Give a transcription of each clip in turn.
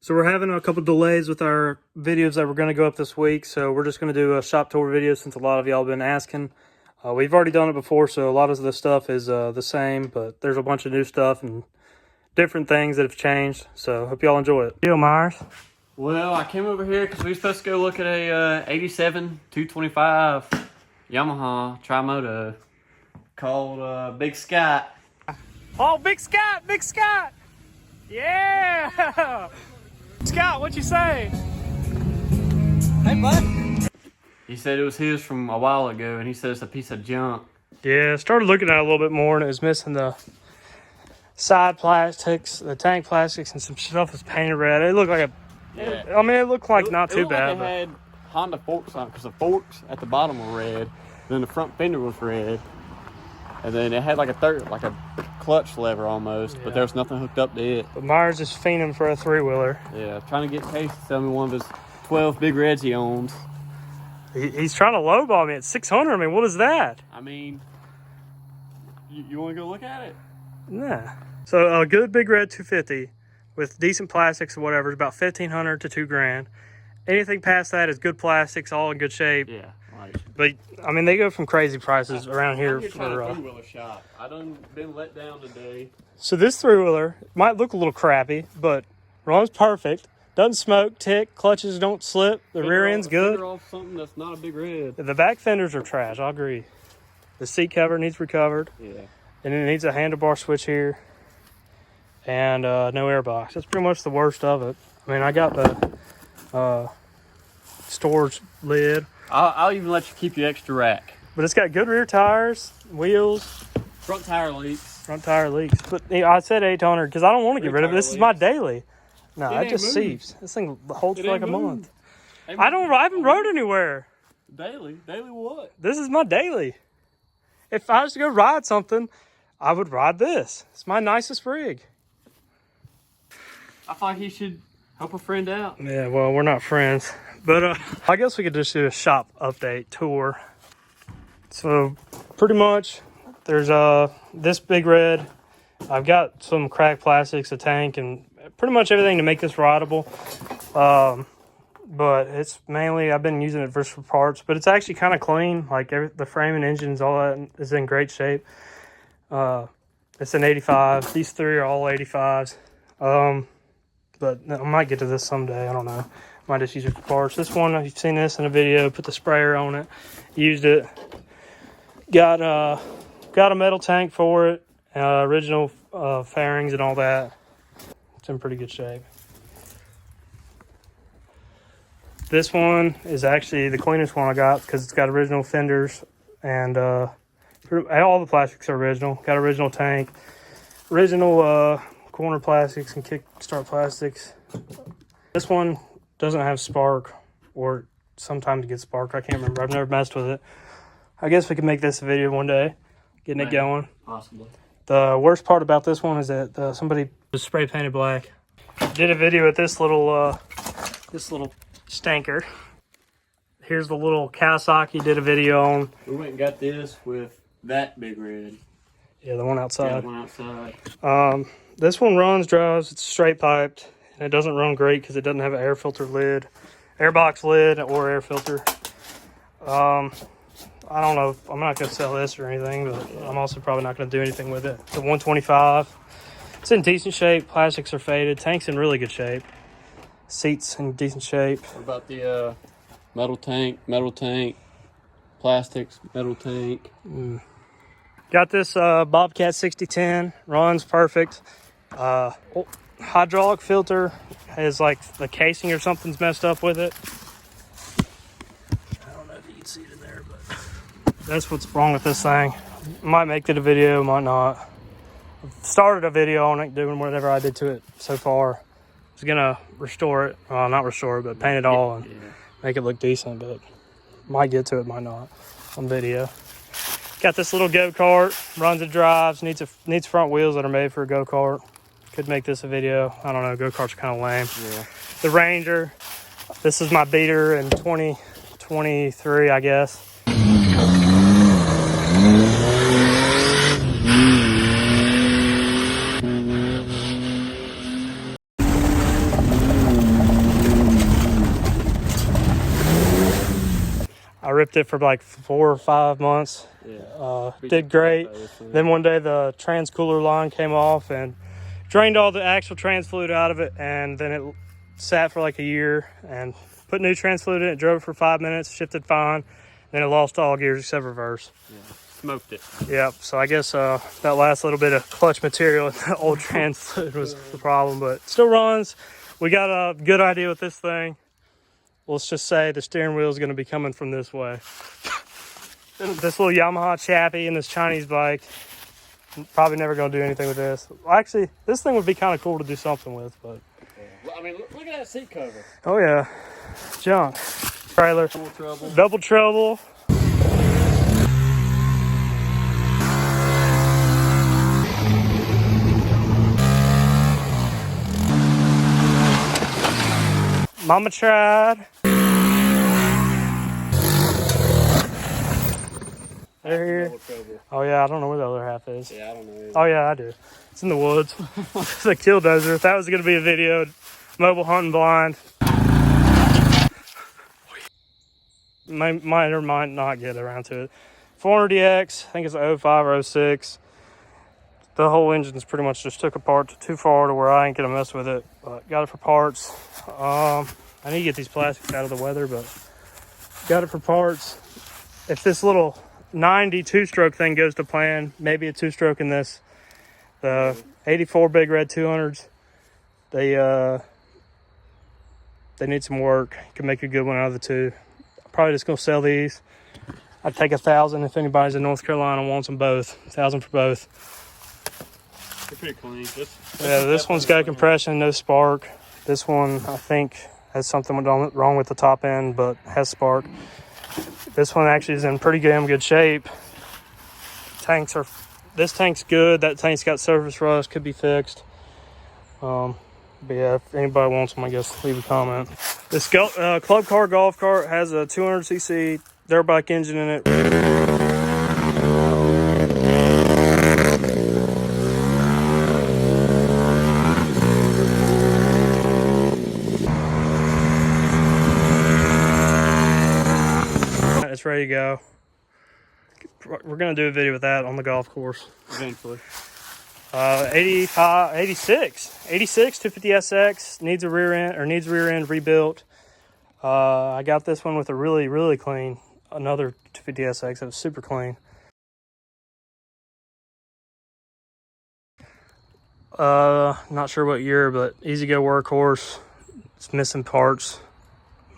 So we're having a couple delays with our videos that we're going to go up this week. So we're just going to do a shop tour video since a lot of y'all have been asking. We've already done it before, so a lot of the stuff is the same, but there's a bunch of new stuff and different things that have changed. So hope y'all enjoy it. Deal, Myers. Well, I came over here because we were supposed to go look at a 87 225 Yamaha Tri-Moto called Big Scott. Oh, Big Scott! Big Scott! Yeah! Scott, what'd you say? Hey, bud. He said it was his from a while ago, and he said it's a piece of junk. Yeah, started looking at it a little bit more, and it was missing the side plastics, the tank plastics, and some stuff was painted red. It looked like I mean, it looked like not too bad. Like it had Honda forks on it, because the forks at the bottom were red, then the front fender was red, and then it had like a clutch lever almost, but there was nothing hooked up to it. But Myers is fiending for a three-wheeler. Yeah, trying to get Casey to sell me one of his 12 big reds he owns. He's trying to lowball me at 600. I mean, what is that? I mean, you want to go look at it? Nah. So a good big red 250 with decent plastics or whatever is about $1,500 to $2,000. Anything past that is good plastics, all in good shape. Yeah, right. But I mean, they go from crazy prices around here. I'm here trying to three-wheeler shop. I done been let down today. So this three-wheeler might look a little crappy, but runs perfect. Doesn't smoke, tick, clutches don't slip, the rear end's good. Fender off something that's not a big red. The back fenders are trash, I agree. The seat cover needs recovered. Yeah. And it needs a handlebar switch here. And no airbox. That's pretty much the worst of it. I mean, I got the storage lid. I'll even let you keep your extra rack. But it's got good rear tires, wheels. Front tire leaks. Front tire leaks. But I said 800 because I don't want to get rid of it. This is my daily. No, it just seeps. This thing holds for like a month. I haven't rode anywhere. Daily? Daily what? This is my daily. If I was to go ride something, I would ride this. It's my nicest rig. I thought he should help a friend out. Yeah, well, we're not friends. But I guess we could just do a shop update tour. So pretty much there's this big red. I've got some cracked plastics, a tank, and pretty much everything to make this rideable. But it's mainly, I've been using it for parts, but it's actually kind of clean. Like the frame and engines, all that is in great shape. It's an 85. These three are all 85s. But I might get to this someday. I don't know. Might just use it for parts. This one, you've seen this in a video. Put the sprayer on it. Used it. Got a metal tank for it. Original fairings and all that. It's in pretty good shape. This one is actually the cleanest one I got because it's got original fenders and all the plastics are original. Got original tank, original corner plastics and kickstart plastics. This one doesn't have spark, or sometimes it gets spark. I can't remember. I've never messed with it. I guess we could make this a video one day, getting it going. Possibly. The worst part about this one is that somebody was spray painted black. Did a video with this little stanker. Here's the little Kawasaki. Did a video on. We went and got this with that big red. Yeah, the one outside. Yeah, the one outside. This one runs, drives. It's straight piped, and it doesn't run great because it doesn't have an air filter lid, airbox lid, or air filter. I don't know. I'm not going to sell this or anything, but I'm also probably not going to do anything with it. It's a 125. It's in decent shape. Plastics are faded. Tank's in really good shape. Seats in decent shape. What about the metal tank, plastics, metal tank? Got this Bobcat 6010. Runs perfect. Hydraulic filter has like the casing or something's messed up with it. I don't know if you can see it in there, but that's what's wrong with this thing. Might make it a video, might not. I've started a video on it, doing whatever I did to it so far. I was gonna restore it, well, not restore it, but paint it all and make it look decent, but might get to it, might not, on video. Got this little go-kart, runs and drives, needs front wheels that are made for a go-kart. Could make this a video. I don't know, go-karts are kind of lame. Yeah. The Ranger, this is my beater in 2023, I guess. ripped it for like 4 or 5 months. Yeah. Did great. Then one day the trans cooler line came off and drained all the actual trans fluid out of it, and then it sat for like a year and put new trans fluid in it, drove it for 5 minutes, shifted fine, then it lost all gears except reverse. Yeah. Smoked it. Yep, so I guess that last little bit of clutch material in the old trans fluid was the problem, but it still runs. We got a good idea with this thing. Let's just say the steering wheel is going to be coming from this way. This little Yamaha Chappie and this Chinese bike, probably never going to do anything with this. Well, actually, this thing would be kind of cool to do something with, but... I mean, look at that seat cover. Oh, yeah. Junk. Trailer. Double trouble. Double trouble. Mama tried. They're here. Oh yeah, I don't know where the other half is. Yeah, I don't know. Oh yeah, I do. It's in the woods. It's a kill dozer. If that was gonna be a video, mobile hunting blind. Might or might not get around to it. 400DX, I think it's a 05 or 06. The whole engine's pretty much just took apart too far to where I ain't gonna mess with it. But got it for parts. I need to get these plastics out of the weather, but got it for parts. If this little 92 stroke thing goes to plan, maybe a 2-stroke in this. The 84 Big Red 200s, they need some work. Can make a good one out of the two. Probably just gonna sell these. I'd take 1,000 if anybody's in North Carolina wants them both. 1,000 for both. They're pretty clean. This one's got compression, no spark. This one, I think, has something wrong with the top end, but has spark. This one actually is in pretty damn good shape. This tank's good. That tank's got surface rust, could be fixed. But yeah, if anybody wants them, I guess leave a comment. This club car golf cart has a 200cc dirt bike engine in it. It's ready to go. We're gonna do a video with that on the golf course Eventually. 86 250SX needs rear end rebuilt. I got this one with a really clean, another 250SX that was super clean. Not sure what year, but easy go workhorse. It's missing parts.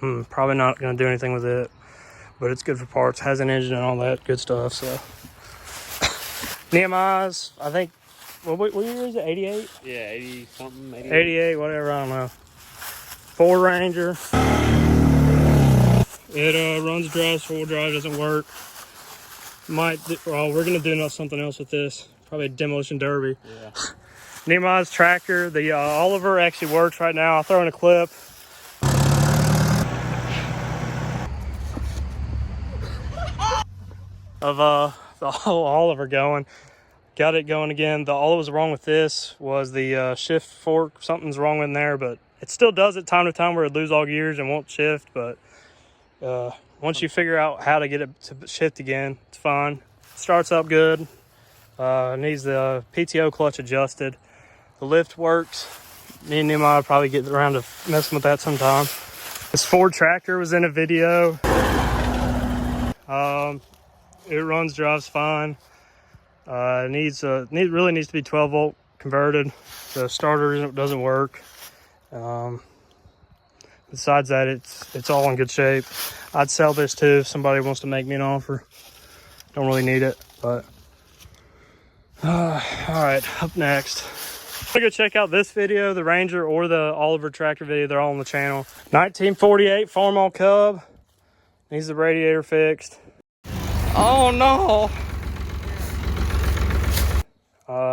Probably not gonna do anything with it, but it's good for parts. Has an engine and all that good stuff. So Nehemiah's, I think. What year is it? 88? Yeah, 80 something. 88, whatever, I don't know. Ford Ranger. It runs, drives, 4-wheel drive, doesn't work. We're gonna do something else with this. Probably a demolition derby. Yeah. Nehemiah's tractor. The Oliver actually works right now. I'll throw in a clip. Of the whole Oliver going. Got it going again. All that was wrong with this was the shift fork. Something's wrong in there, but it still does it time to time where it lose all gears and won't shift. But once you figure out how to get it to shift again, it's fine. Starts up good. Needs the PTO clutch adjusted. The lift works. Me and Nehemiah probably get around to messing with that sometime. This Ford tractor was in a video. It runs, drives fine. Really needs to be 12 volt converted. The starter doesn't work. Besides that, it's all in good shape. I'd sell this too if somebody wants to make me an offer. Don't really need it, but all right. Up next, I'm gonna go check out this video, the Ranger or the Oliver tractor video. They're all on the channel. 1948 Farmall Cub needs the radiator fixed. Oh no.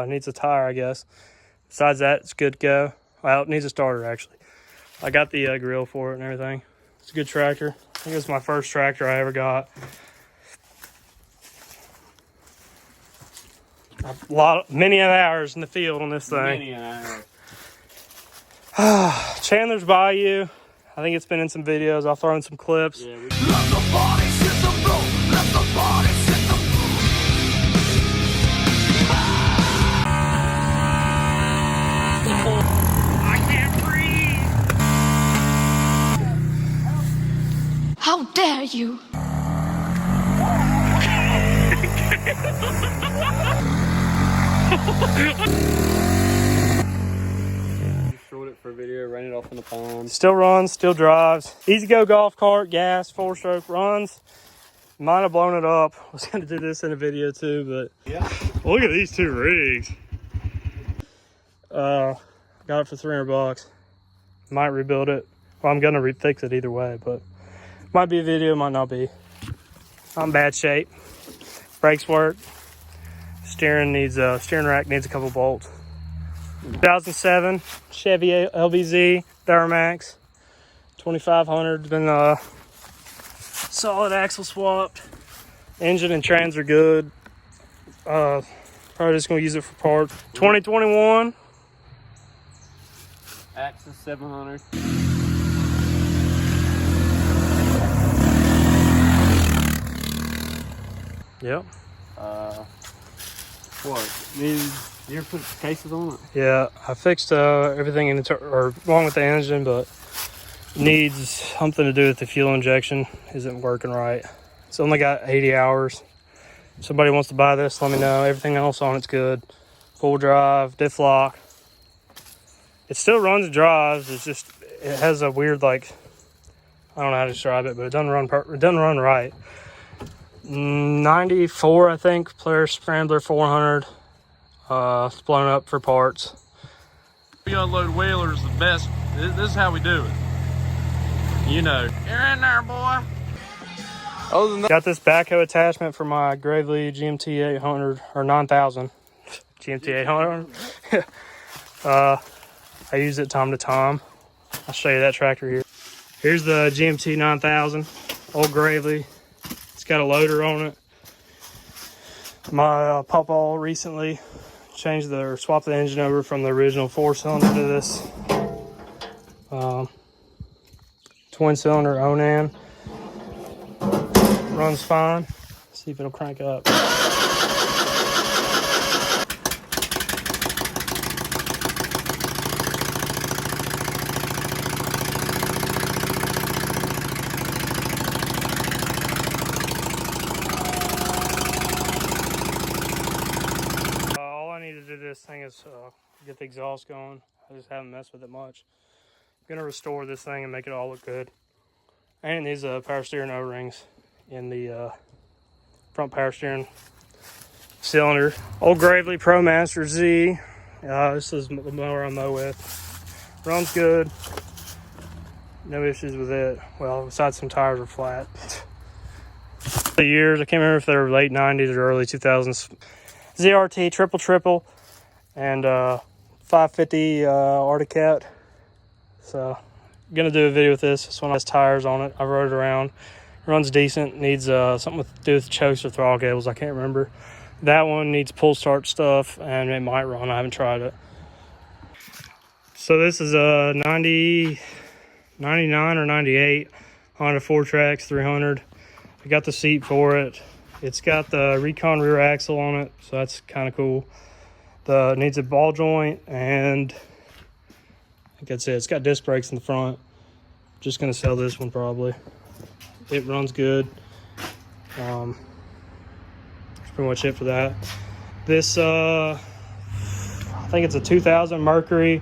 Needs a tire, I guess. Besides that, it's good to go. Well, it needs a starter, actually. I got the grill for it and everything. It's a good tractor. I think it's my first tractor I ever got. Many hours in the field on this thing. Many hours. Chandler's Bayou. I think it's been in some videos. I'll throw in some clips. Yeah, I can't breathe. How dare you? Just showed it for a video, ran it off in the pond. Still runs, still drives. Easy go golf cart, gas, 4-stroke, runs. Might have blown it up. I was gonna do this in a video too, but Yeah. look at these two rigs. Got it for $300. Might rebuild it. Well, I'm gonna fix it either way, but might be a video, might not be. I'm in bad shape. Brakes work. Steering rack needs a couple bolts. 2007 Chevy LBZ Duramax 2500. Been solid axle swapped. Engine and trans are good. Probably just gonna use it for parts. 2021 Axis 700. Yep. What? You ever put cases on it? Yeah, I fixed everything wrong with the engine, but needs something to do with the fuel injection. Isn't working right. It's only got 80 hours. If somebody wants to buy this, let me know. Everything else on it's good. Full drive, diff lock. It still runs and drives. It's just it has a weird I don't know how to describe it, but it doesn't run right. 94, I think. Polaris Scrambler 400. It's blown up for parts. We unload wheelers the best. This is how we do it. You know. You're in there, boy. Other than that, Got this backhoe attachment for my Gravely GMT 800 or 9000. GMT 800. I use it time to time. I'll show you that tractor here. Here's the GMT 9000, old Gravely. It's got a loader on it. My pawpaw recently swapped the engine over from the original 4-cylinder to this twin-cylinder Onan. Runs fine. See if it'll crank up. All I need to do this thing is get the exhaust going. I just haven't messed with it much. I'm gonna restore this thing and make it all look good. And these power steering O-rings in the front power steering cylinder. Old Gravely ProMaster Z. This is the mower I mow with. Runs good. No issues with it. Well, besides some tires are flat. The years, I can't remember if they were late 90s or early 2000s. ZRT triple and 550 Arctic. So gonna do a video with this. This one has tires on it. I rode it around. Runs decent. Needs something to do with chokes or throttle cables. I can't remember. That one needs pull start stuff, and it might run. I haven't tried it. So this is a 99 or 98 Honda 4Trax 300. I got the seat for it. It's got the Recon rear axle on it, so that's kind of cool. Needs a ball joint, and I think that's it. It's got disc brakes in the front. Just gonna sell this one probably. It runs good. That's pretty much it for that. This I think it's a 2000 Mercury,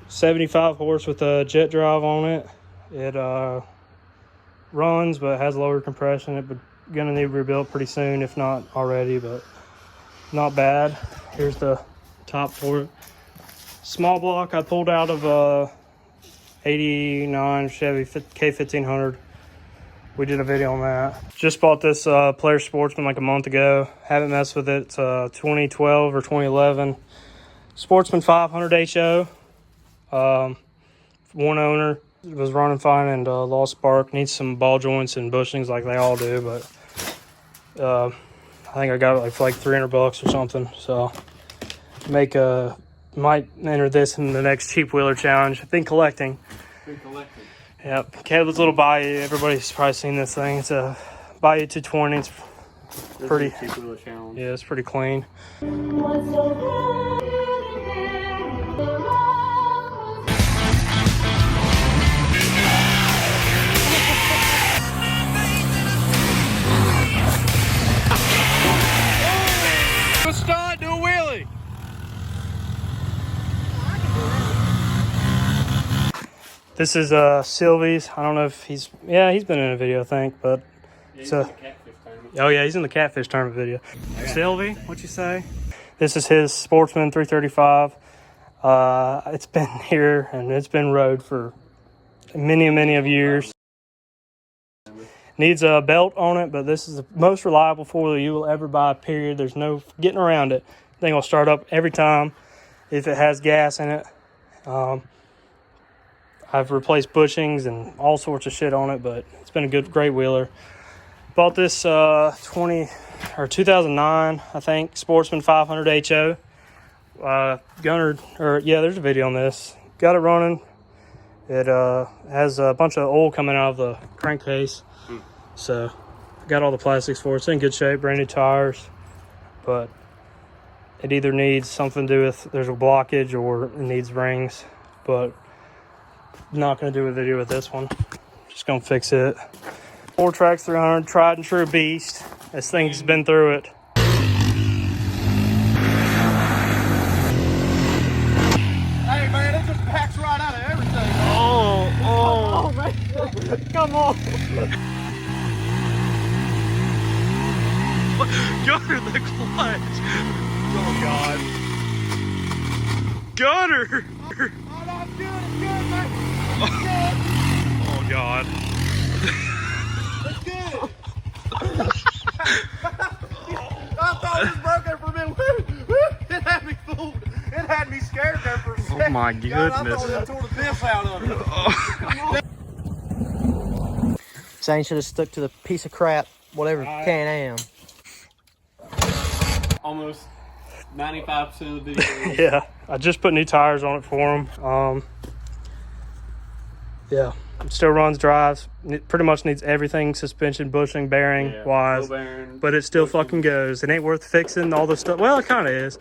75 horse with a jet drive on it. It runs but has lower compression. It's gonna need rebuilt pretty soon, if not already, but not bad. Here's the top for it. Small block I pulled out of 89 Chevy K1500. We did a video on that. Just bought this Polaris Sportsman like a month ago. Haven't messed with it. It's 2012 or 2011 Sportsman 500 HO. One owner. It was running fine and lost spark. Needs some ball joints and bushings like they all do, but I think I got it for like $300 or something. So might enter this in the next cheap wheeler challenge. I've been collecting. been collecting. Yep, Caleb's little bayou. Everybody's probably seen this thing. It's a Bayou 220. It's pretty. Two-wheeler challenge. Yeah, it's pretty clean. Start, do a wheelie. This is Sylvie's. I don't know if he's been in a video, I think, but so. Oh yeah, he's in the catfish tournament video. Sylvie, what you say? This is his Sportsman 335. It's been here and it's been rode for many of years. Needs a belt on it, but this is the most reliable four-wheeler you will ever buy, period. There's no getting around it. Thing will start up every time if it has gas in it. I've replaced bushings and all sorts of shit on it, but it's been a great wheeler. Bought this 2009, I think, Sportsman 500 HO. Gunner, there's a video on this. Got it running. It has a bunch of oil coming out of the crankcase. So, got all the plastics for it. It's in good shape, brand new tires. But it either needs something to do with, there's a blockage, or it needs rings. But not going to do a video with this one. Just going to fix it. 4Trax 300, tried and true beast. This thing's been through it. Hey man, it just backs right out of everything. Oh, man. Come on. Gunner, the clutch. Oh God. Gunner. Oh, no, I'm good, man. Oh God. It's good. I thought it was broken for a minute. It had me fooled. It had me scared there for a second. Oh my God, I goodness. thought it tore the piss out of it. Zane should have stuck to the piece of crap, whatever Can-Am. Almost 95% of the video. Yeah, I just put new tires on it for him. Yeah, it still runs, drives. It pretty much needs everything, suspension, bushing, bearing wise. Bearing, But it still fucking goes. It ain't worth fixing all this stuff. Well, it kind of is.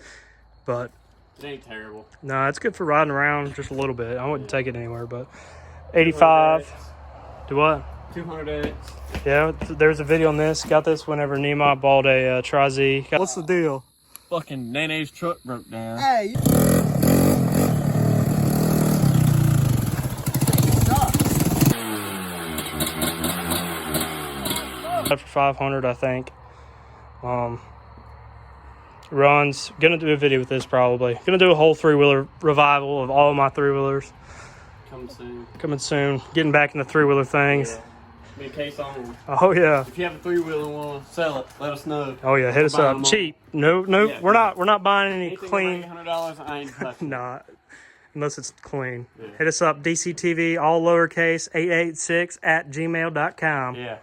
But, it ain't terrible. no, it's good for riding around just a little bit. I wouldn't take it anywhere, but 85. Do what? 200X. Yeah, there's a video on this. Got this whenever Nehemiah bought a Tri-Z. What's the deal? Fucking Nene's truck broke down. Hey, For 500, I think. Runs. Gonna do a video with this probably. Gonna do a whole three-wheeler revival of all my three-wheelers. Coming soon. Getting back into three-wheeler things. Yeah. Be a case on them. Oh yeah. If you have a three-wheeler and want to sell it, let us know. Oh yeah. Hit us Buy up. them all. Cheap. No. Yeah, we're not buying any Anything clean. over $800, I ain't touching. Not unless it's clean. Yeah. Hit us up. Dctv, all lowercase, 886@gmail.com. Yeah.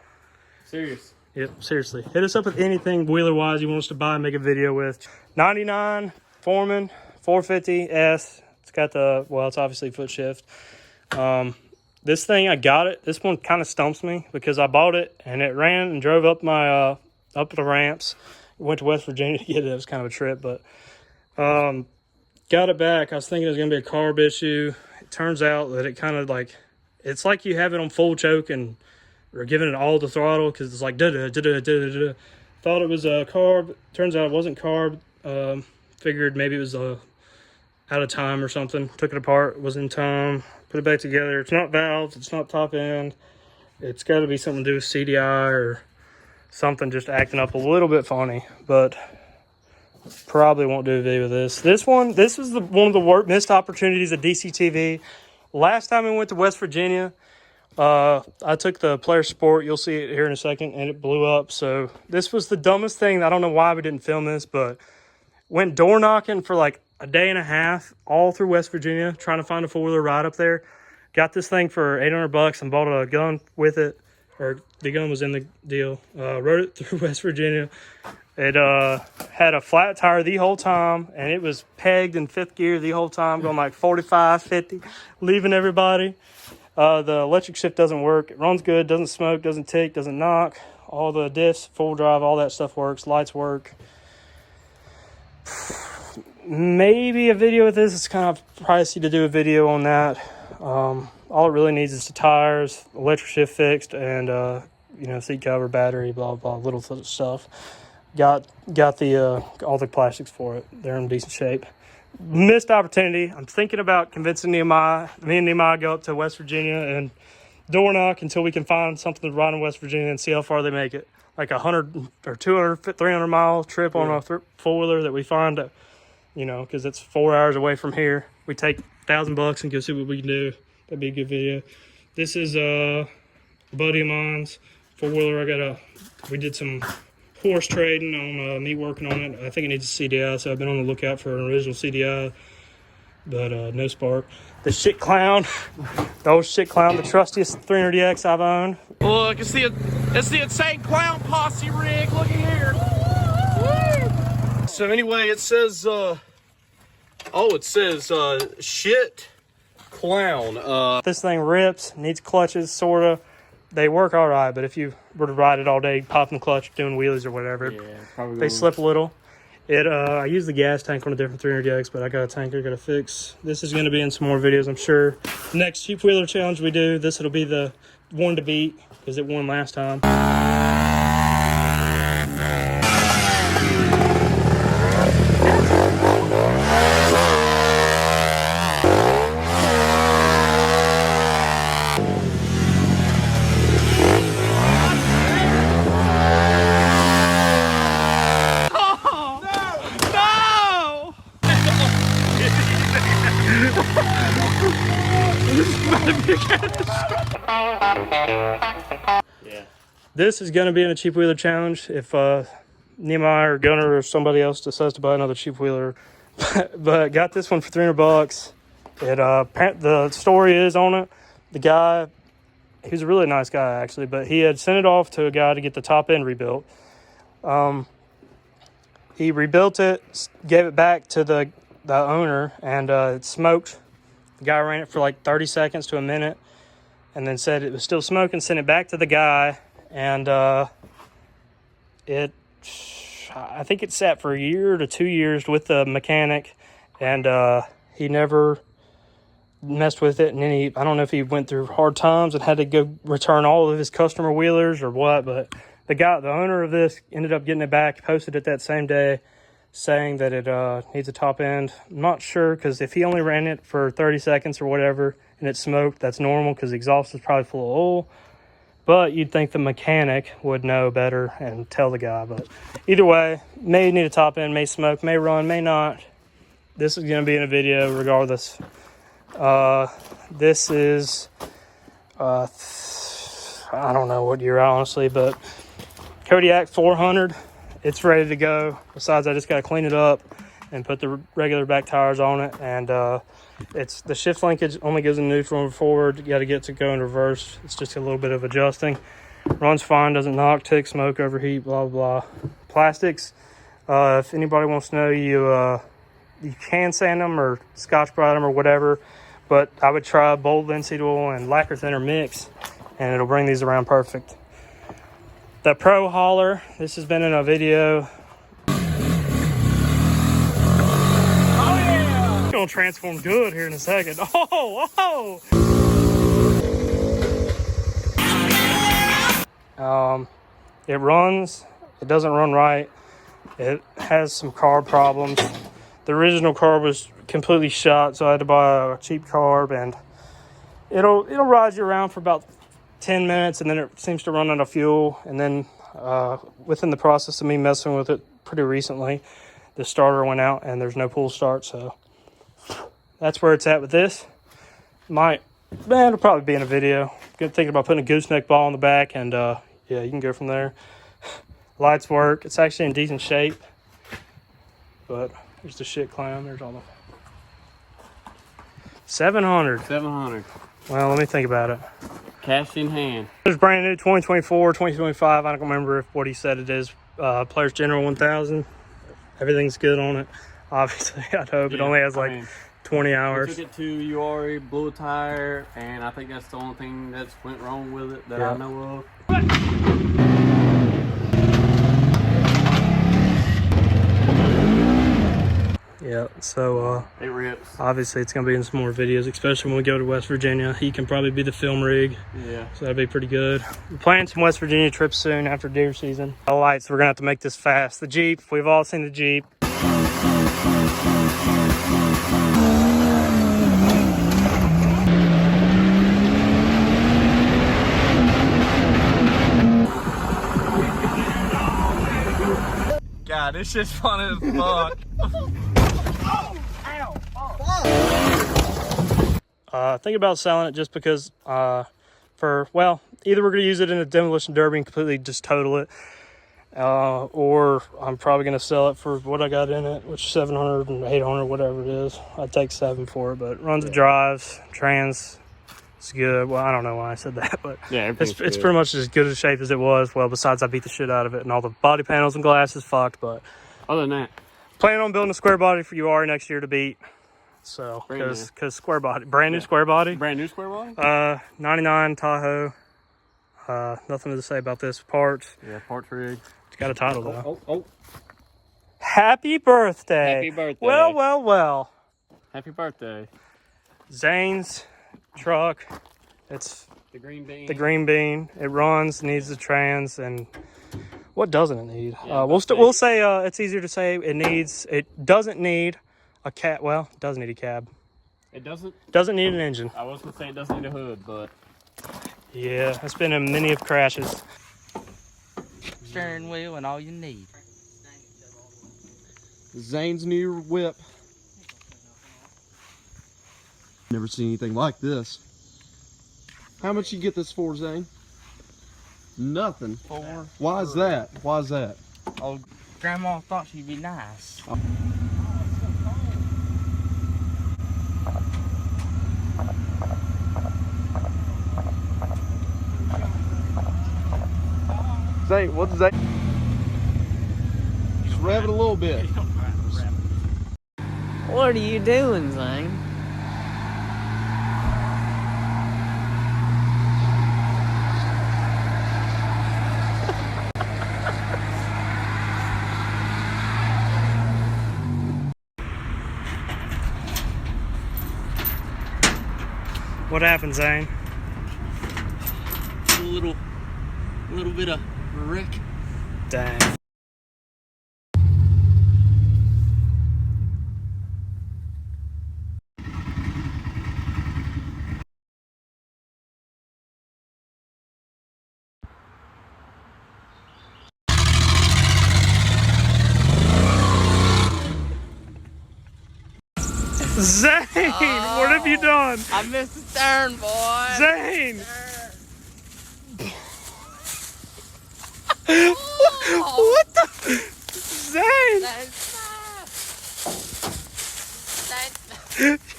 Serious. Yep, seriously. Hit us up with anything wheeler-wise you want us to buy and make a video with. 99 Foreman 450S. It's got the, well, it's obviously foot shift. This thing, I got it. This one kind of stumps me because I bought it and it ran and drove up my up the ramps. Went to West Virginia to get it. It was kind of a trip, but got it back. I was thinking it was going to be a carb issue. It turns out that it kind of like, it's like you have it on full choke and we're giving it all the throttle because it's like da-da-da-da-da-da-da. Thought it was a carb. Turns out it wasn't carb. Figured maybe it was out of time or something. Took it apart. Was in time. Put it back together. It's not valves. It's not top end. It's got to be something to do with CDI or something just acting up a little bit funny. But probably won't do a video with this. This was one of the worst missed opportunities at Dctv. Last time we went to West Virginia, I took the Polaris Sport. You'll see it here in a second, and it blew up. So this was the dumbest thing. I don't know why we didn't film this, but went door knocking for like a day and a half all through West Virginia, trying to find a four-wheeler ride up there. Got this thing for $800 and bought a gun with it, or the gun was in the deal. Rode it through West Virginia. It had a flat tire the whole time, and it was pegged in fifth gear the whole time, going like 45, 50, leaving everybody. The electric shift doesn't work. It runs good, doesn't smoke, doesn't tick, doesn't knock. all the diffs, full drive, all that stuff works. Lights work. Maybe a video with this. It's kind of pricey to do a video on that. All it really needs is the tires, electric shift fixed, and you know, seat cover, battery, blah blah, little stuff. Got the all the plastics for it. They're in decent shape. Missed opportunity. I'm thinking about convincing Nehemiah. Me and Nehemiah go up to West Virginia and door knock until we can find something to ride in West Virginia and see how far they make it. Like 100 or 200, 300 mile trip on a four-wheeler that we find, you know, because it's 4 hours away from here. We take $1,000 and go see what we can do. That'd be a good video. This is a buddy of mine's four-wheeler. We did some horse trading on me working on it. I think it needs a CDI, so I've been on the lookout for an original CDI, but no spark. The shit clown, the old shit clown, the trustiest 300EX I've owned. Look, it's the insane clown posse rig. Look at here. Woo! So anyway, it says, shit clown. This thing rips, needs clutches, sorta. They work all right, but if you were to ride it all day, popping the clutch, doing wheelies or whatever, they slip a little. I use the gas tank on a different 300X, but I got a tanker I got to fix. This is going to be in some more videos, I'm sure. Next cheap wheeler challenge we do, will be the one to beat because it won last time. This is going to be in a cheap wheeler challenge if Nehemiah or Gunner or somebody else decides to buy another cheap wheeler. But got this one for $300. The story is on it. The guy, he was a really nice guy actually, but he had sent it off to a guy to get the top end rebuilt. He rebuilt it, gave it back to the owner, and it smoked. The guy ran it for like 30 seconds to a minute and then said it was still smoking, sent it back to the guy, and I think it sat for a year to 2 years with the mechanic, and he never messed with it. And then I don't know if he went through hard times and had to go return all of his customer wheelers or what, but the owner of this ended up getting it back, posted it that same day, saying that it needs a top end. I'm not sure, because if he only ran it for 30 seconds or whatever and it smoked, that's normal because the exhaust is probably full of oil. But you'd think the mechanic would know better and tell the guy. But either way, may need a top end, may smoke, may run, may not. This is going to be in a video regardless. This is, I don't know what year honestly, but Kodiak 400. It's ready to go. Besides, I just got to clean it up and put the regular back tires on it. And it's the shift linkage only goes in neutral and forward. You got to get to go in reverse. It's just a little bit of adjusting. Runs fine, doesn't knock, tick, smoke, overheat, blah, blah, blah. Plastics, if anybody wants to know, you can sand them or Scotch-Brite them or whatever. But I would try bold linseed oil and lacquer thinner mix, and it'll bring these around perfect. The Pro Hauler, this has been in a video. Oh yeah! It's gonna transform good here in a second. It runs, it doesn't run right. It has some carb problems. The original carb was completely shot, so I had to buy a cheap carb, and it'll ride you around for about 10 minutes, and then it seems to run out of fuel. And then within the process of me messing with it pretty recently, the starter went out and there's no pull start. So that's where it's at with this. It'll probably be in a video. Good thinking about putting a gooseneck ball on the back, and yeah, you can go from there. Lights work. It's actually in decent shape, but there's the shit clown. There's all the 700. Well, let me think about it. Cash in hand. It's brand new 2024, 2025. I don't remember what he said it is. Players General 1000. Everything's good on it. Obviously, I'd hope. It only has 20 hours. We took it to URI, blew a tire, and I think that's the only thing that's went wrong with it that I know of. Yeah, so It rips. obviously it's going to be in some more videos, especially when we go to West Virginia. He can probably be the film rig. Yeah. So that'll be pretty good. We're planning some West Virginia trips soon after deer season. All lights, we're going to have to make this fast. The Jeep, we've all seen the Jeep. God, this shit's fun as fuck. Think about selling it just because either we're going to use it in a demolition derby and completely just total it, or I'm probably going to sell it for what I got in it, which is 700 and 800, whatever it is. I'd take 7 for it, but runs and drives, trans, it's good. Well, I don't know why I said that, but Yeah, it's pretty much as good a shape as it was. Well, besides I beat the shit out of it and all the body panels and glass is fucked, but Other than that, planning on building a square body for UR next year to beat. So, because square body, brand new square body. brand new square body? 99 Tahoe. Nothing to say about this. Parts. Yeah, parts rig. It's got a title though. Oh. Happy birthday. Happy birthday. Well. Happy birthday. Zane's truck. It's The green bean. the green bean. It runs, needs the trans, and what doesn't it need? Yeah, we'll say it's easier to say it doesn't need a cab. Well, it does need a cab. It doesn't? Doesn't need an engine. I was going to say it doesn't need a hood, but... Yeah, it's been in many of crashes. Steering wheel and all you need. Zane's new whip. Never seen anything like this. How much you get this for, Zane? Nothing. 4. Why is that? Why is that? Oh, Grandma thought she'd be nice. Zane, what does that? Just rev it a little bit. What are you doing, Zane? What happened, Zane? A little bit of wreck. Dang. Zane, what have you done? I missed the turn, boy. Zane! What the? Zane!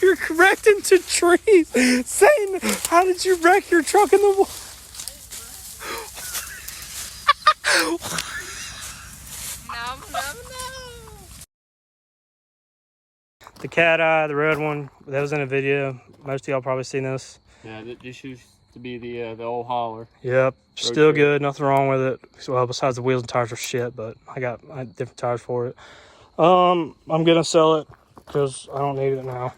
You're wrecked into trees. Zane, how did you wreck your truck in the wall? The cat eye, the red one, that was in a video. Most of y'all probably seen this. Yeah, this used to be the old hauler. Yep, still trip. good, nothing wrong with it. Well, besides the wheels and tires are shit, but I got different tires for it. I'm gonna sell it because I don't need it now.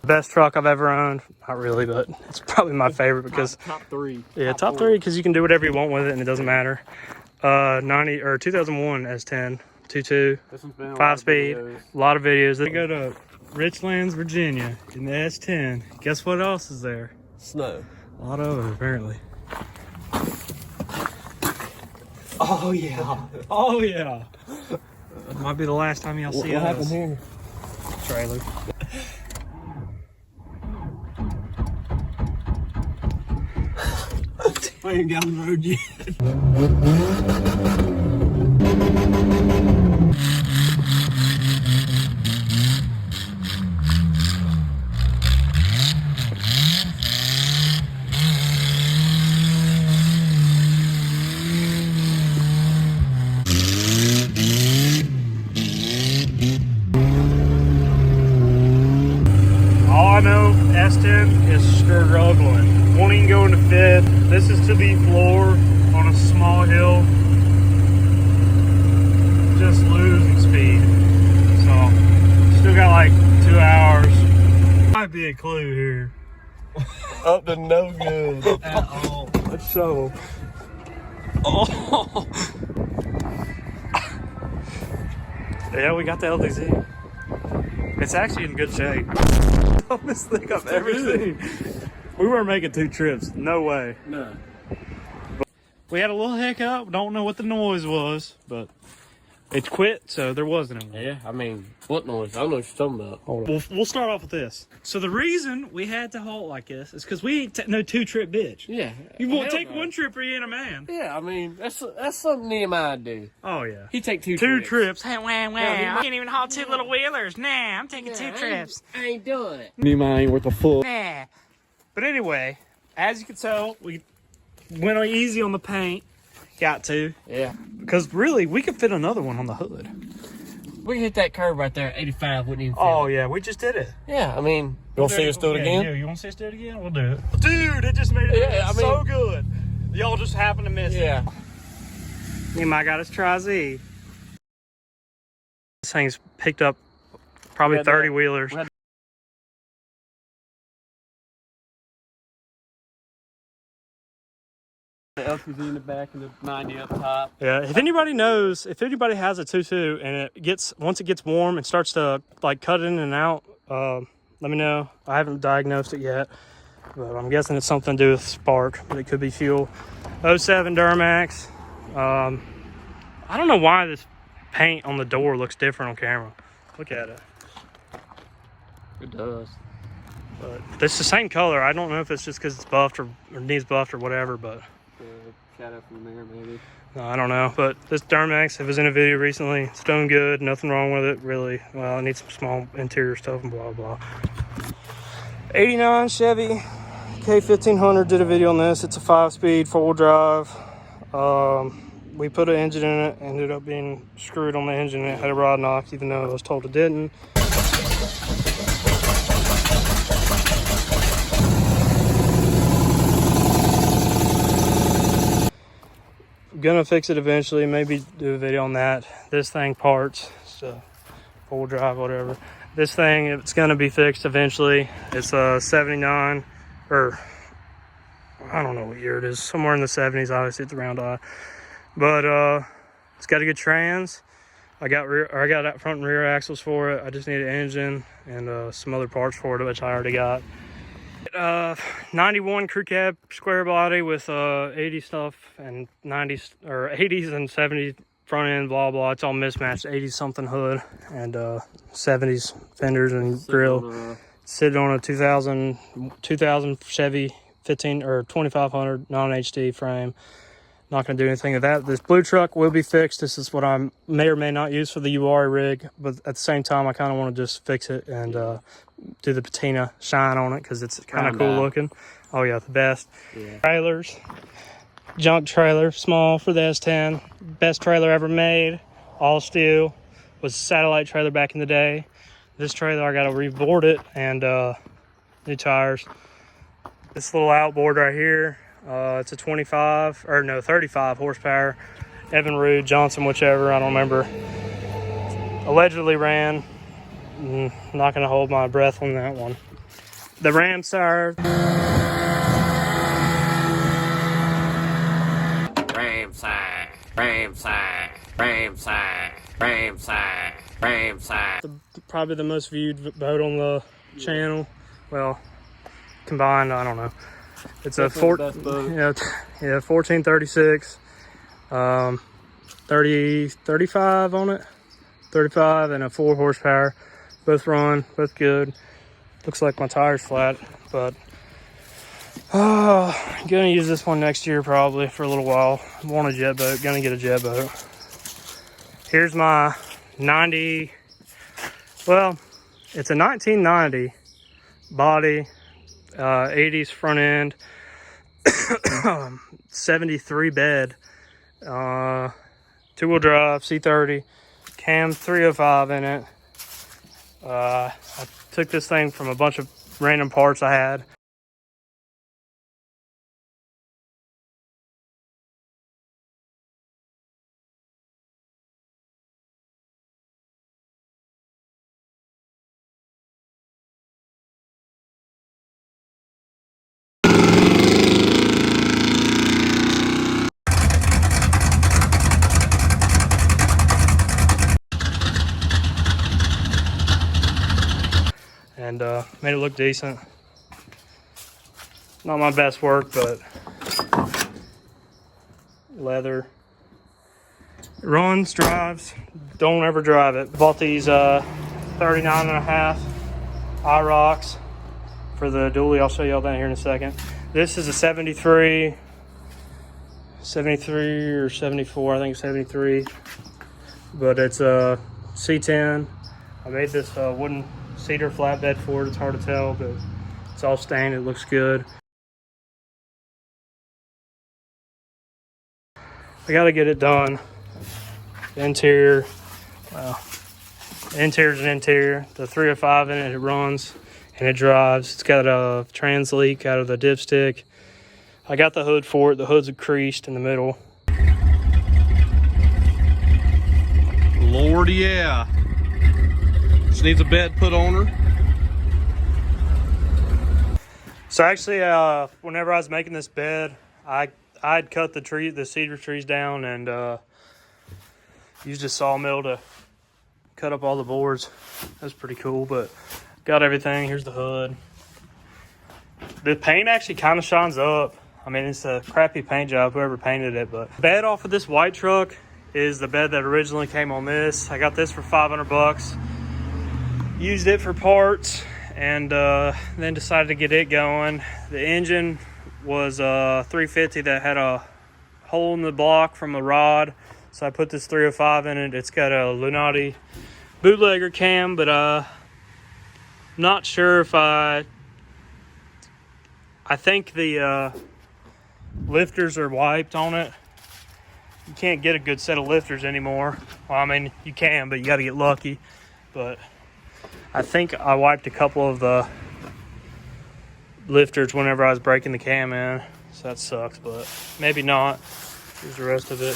Best truck I've ever owned. Not really, but it's probably my favorite because Top 3. yeah, top 3 because you can do whatever you want with it and it doesn't matter. 2001 S10, 2.2, This one's been in a lot 5 of speed, videos. a lot of videos. They go to Richlands, Virginia in the S10. Guess what else is there? Snow. A lot of it, apparently. Oh yeah. Oh, yeah. Might be the last time y'all see us. What happened here? Trailer. I ain't got on the road yet. All I know, S10 is struggling. Won't even go into fifth. This is to the floor on a small hill. Just losing speed. So Still got like 2 hours. Might be a clue here. Up to no good. At all. Let's show. Oh. Yeah, we got the LDZ. It's actually in good shape. Dumbest thing I've ever seen. We weren't making 2 trips. No way. No. We had a little hiccup. Don't know what the noise was, but it quit, so there wasn't any. Yeah, I mean, what noise? I don't know what you're talking about. We'll start off with this. So the reason we had to halt like this is because we ain't no 2-trip bitch. Yeah. You won't hell take no. 1 trip or you ain't a man. Yeah, I mean, that's something Nehemiah do. Oh, yeah. He take 2 2 trips. trips. Hey, wow. I can't even haul 2 little wheelers. Nah, I'm taking 2 trips. I ain't doing it. Nehemiah ain't worth a full. Nah. But anyway, as you can tell, we went easy on the paint. Got to. Yeah. Because really, we could fit another one on the hood. We hit that curve right there, 85, wouldn't even fit. Oh, yeah. We just did it. Yeah, I mean, you want to see us do it again? Yeah, you want to see us do it again? We'll do it. Dude, it just made it Yeah, I so mean- good. Y'all just happened to miss it. Yeah. Me and my got his Tri-Z. This thing's picked up probably 30 wheelers. The LTV in the back and the 90 up top. Yeah, if anybody knows, if anybody has a 2.2 and once it gets warm and starts to like cut in and out, let me know. I haven't diagnosed it yet, but I'm guessing it's something to do with spark, but it could be fuel. 07 Duramax. I don't know why this paint on the door looks different on camera. Look at it. It does. But it's the same color. I don't know if it's just because it's buffed or needs buffed or whatever, but Shadow from there, maybe. no, I don't know. But this Duramax, it was in a video recently. It's done good. Nothing wrong with it, really. Well, it needs some small interior stuff and blah, blah. 89 Chevy K1500 did a video on this. It's a 5-speed, 4-wheel drive. We put an engine in it. Ended up being screwed on the engine. It had a rod knock, even though I was told it didn't. Gonna fix it eventually, maybe do a video on that. This thing parts, so 4-wheel drive, whatever. This thing, it's gonna be fixed eventually. It's a 79, or I don't know what year it is, somewhere in the 70s, obviously it's a round eye. But it's got a good trans. I got that front and rear axles for it. I just need an engine and some other parts for it, which I already got. 91 crew cab square body with 80 stuff and 90s or 80s and 70s front end, blah blah. It's all mismatched. 80s something hood and 70s fenders and grill. Sitting on a 2000 Chevy 15 or 2500 non-HD frame. Not going to do anything with that. This blue truck will be fixed. This is what I may or may not use for the UR rig, but at the same time, I kind of want to just fix it and do the patina shine on it because it's kind of cool looking. Oh yeah, the best. Yeah. Trailers, junk trailer, small for the S10. Best trailer ever made, all steel. Was a satellite trailer back in the day. This trailer, I got to reboard it and new tires. This little outboard right here. It's a 35 horsepower. Evan Rude, Johnson, whichever, I don't remember. Allegedly ran. Not going to hold my breath on that one. The Ram tire. Ram side. Ram side. Ram side. Ram side. Ram side. Probably the most viewed boat on the channel. Well, combined, I don't know. It's a 1436, 35 on it, 35 and a 4 horsepower. Both run, both good. Looks like my tire's flat, but I'm gonna use this one next year probably for a little while. Want a jet boat, gonna get a jet boat. Here's my 90, well, it's a 1990 body. 80s front end, 73 bed, 2-wheel drive, C30, cam 305 in it. I took this thing from a bunch of random parts I had. and made it look decent. Not my best work, but leather. It runs, drives. Don't ever drive it. Bought these 39.5 IROCs for the dually. I'll show y'all that here in a second. This is a 73 or 74, I think 73, but it's a C10. I made this wooden cedar flatbed for it. It's hard to tell, but it's all stained. It looks good. I gotta get it done. The interior, well, the interior's an interior. The 305 in it, it runs and it drives. It's got a trans leak out of the dipstick. I got the hood for it. The hood's creased in the middle. Lord, yeah. Just needs a bed put on her. So actually, whenever I was making this bed, I'd cut the cedar trees down and used a sawmill to cut up all the boards. That's pretty cool, but got everything. Here's the hood. The paint actually kind of shines up. I mean, it's a crappy paint job, whoever painted it, but the bed off of this white truck is the bed that originally came on this. I got this for $500. Used it for parts and then decided to get it going. The engine was a 350 that had a hole in the block from a rod, so I put this 305 in it. It's got a Lunati bootlegger cam, but not sure if I think the lifters are wiped on it. You can't get a good set of lifters anymore. Well, I mean, you can, but you got to get lucky. But I think I wiped a couple of the lifters whenever I was breaking the cam in, so that sucks, but maybe not. Here's the rest of it.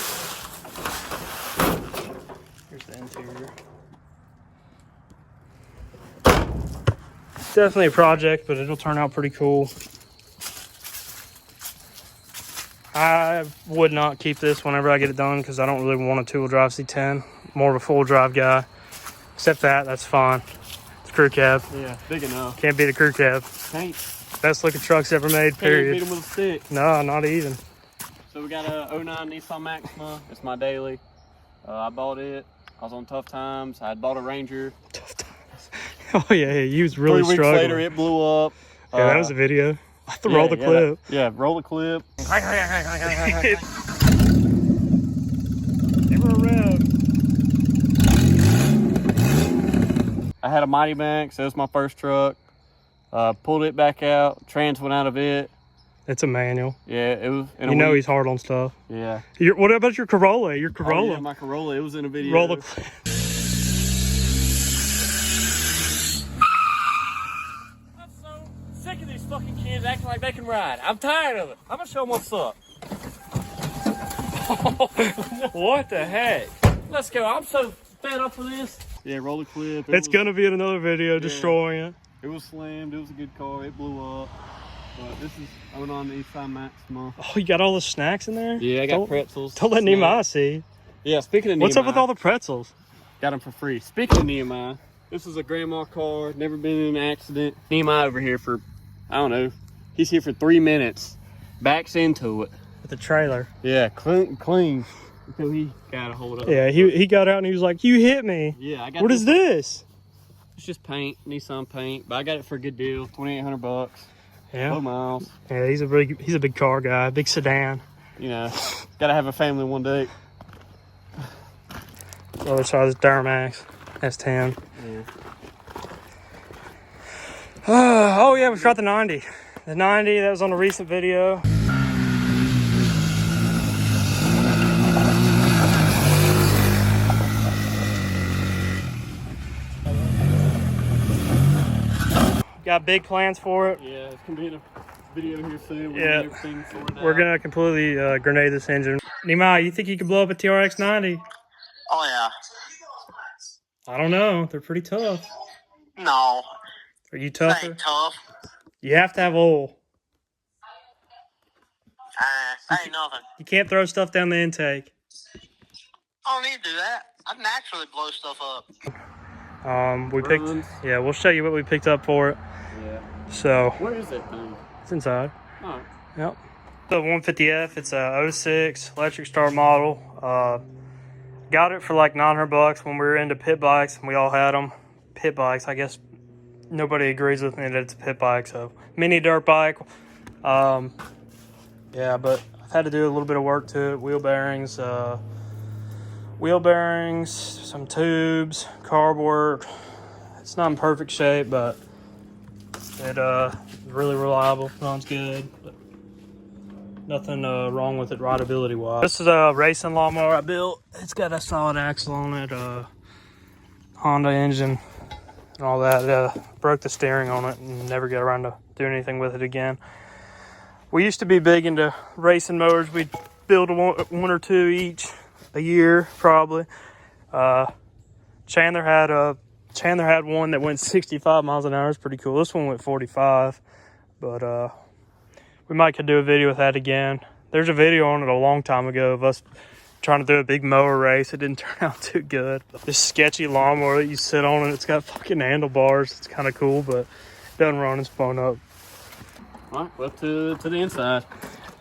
Here's the interior. Definitely a project, but it'll turn out pretty cool. I would not keep this whenever I get it done because I don't really want a two-wheel drive C10. More of a full drive guy. Except that's fine. It's crew cab. Yeah, big enough. Can't beat a crew cab. Paint. Best looking trucks ever made, period. Can't beat them with a stick. No, not even. So we got a 09 Nissan Maxima. It's my daily. I bought it. I was on tough times. I had bought a Ranger. Tough times. Oh yeah, you was really 3 weeks struggling. later, it blew up. Yeah, that was a video. I have to roll the clip. Yeah, roll the clip. Give her a rev. I had a Mighty Max. It was my first truck. Pulled it back out. Trans went out of it. It's a manual. Yeah, it was. You know he's hard on stuff. Yeah. What about your Corolla? Your Corolla. Oh, yeah, my Corolla. It was in a video. Roll the clip. I'm so sick of these fucking kids acting like they can ride. I'm tired of it. I'm gonna show them what's up. What the heck? Let's go. I'm so fed up with this. Yeah, roll the clip. It's gonna be in another video, destroying it. It was slammed. It was a good car. It blew up. But this is on the Nissan Maxima. Oh, you got all the snacks in there? Yeah, I got pretzels. Don't let Nehemiah see. Yeah, speaking of Nehemiah. What's up with all the pretzels? Got them for free. Speaking of Nehemiah, this is a grandma car. Never been in an accident. Nehemiah over here for, I don't know, he's here for 3 minutes. Backs into it. With the trailer. Yeah, clean. Until he got a hold of it. Yeah, he got out and he was like, "You hit me." Yeah, I got. What is this? It's just paint, Nissan paint, but I got it for a good deal, $2,800. Yeah. Low miles. Yeah, he's a big car guy, big sedan. You know, gotta have a family one day. The other side is Duramax S10. Yeah. Oh yeah, we shot the 90. The 90 that was on a recent video. Got big plans for it. Yeah, it's gonna be in a video here soon. Yeah. Everything sorted We're out. gonna completely grenade this engine. Nehemiah, you think you could blow up a TRX 90? Oh yeah. I don't know. They're pretty tough. No. Are you That tougher? ain't tough. You have to have oil. That ain't nothing. You can't throw stuff down the intake. I don't need to do that. I naturally blow stuff up. We picked. Runs. Yeah, we'll show you what we picked up for it. Yeah. So Where is that thing? it's inside. All right. Yep. The 150F. It's a 06 electric start model. Got it for like $900 when we were into pit bikes, and we all had them. Pit bikes. I guess nobody agrees with me that it's a pit bike. So mini dirt bike. Yeah, but I've had to do a little bit of work to it. Wheel bearings, some tubes, carb work. It's not in perfect shape, but it is really reliable. Runs good. But nothing wrong with it rideability wise. This is a racing lawnmower I built. It's got a solid axle on it, Honda engine and all that. Broke the steering on it and never got around to doing anything with it again. We used to be big into racing motors. We'd build one or two each a year, probably. Chandler had one that went 65 miles an hour. It's pretty cool. This one went 45, but we might could do a video with that again. There's a video on it a long time ago of us trying to do a big mower race. It didn't turn out too good. This sketchy lawnmower that you sit on, and it's got fucking handlebars. It's kind of cool, but it doesn't run its phone up. All right, well, to the inside.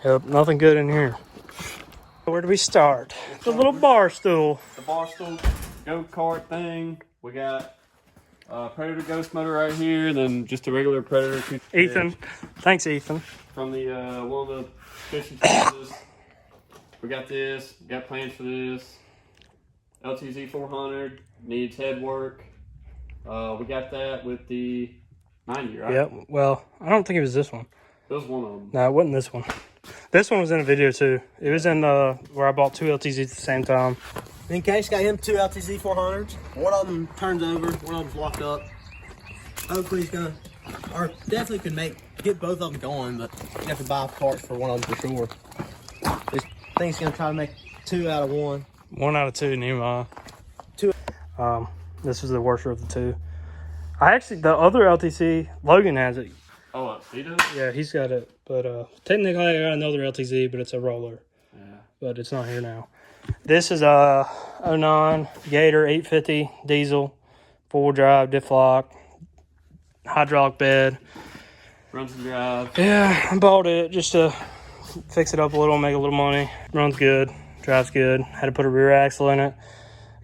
Yep, nothing good in here. Where do we start? The little bar stool. The bar stool, go-kart thing. We got Predator Ghost motor right here, then just a regular Predator. Ethan. Thanks, Ethan. From the one of the fishing places. We got this. We got plans for this. LTZ 400 needs head work. We got that with the 90, right? Yep. Well, I don't think it was this one. It was one of them. No, it wasn't this one. This one was in a video too. It was in where I bought two LTZs at the same time. Then Case got him two LTZ 400s. One of them turns over, one of them's locked up. Hopefully he's gonna, or definitely can get both of them going, but you have to buy parts for one of them for sure. This thing's gonna try to make 2 out of 1. 1 out of 2, Nehemiah. 2. This is the worst of the two. The other LTZ, Logan has it. Oh, he does? Yeah, he's got it. But technically I got another LTZ, but it's a roller. Yeah. But it's not here now. This is a 09 Gator 850 diesel, 4-wheel drive, diff lock, hydraulic bed. Runs and drives. Yeah, I bought it just to fix it up a little, make a little money. Runs good, drives good. Had to put a rear axle in it.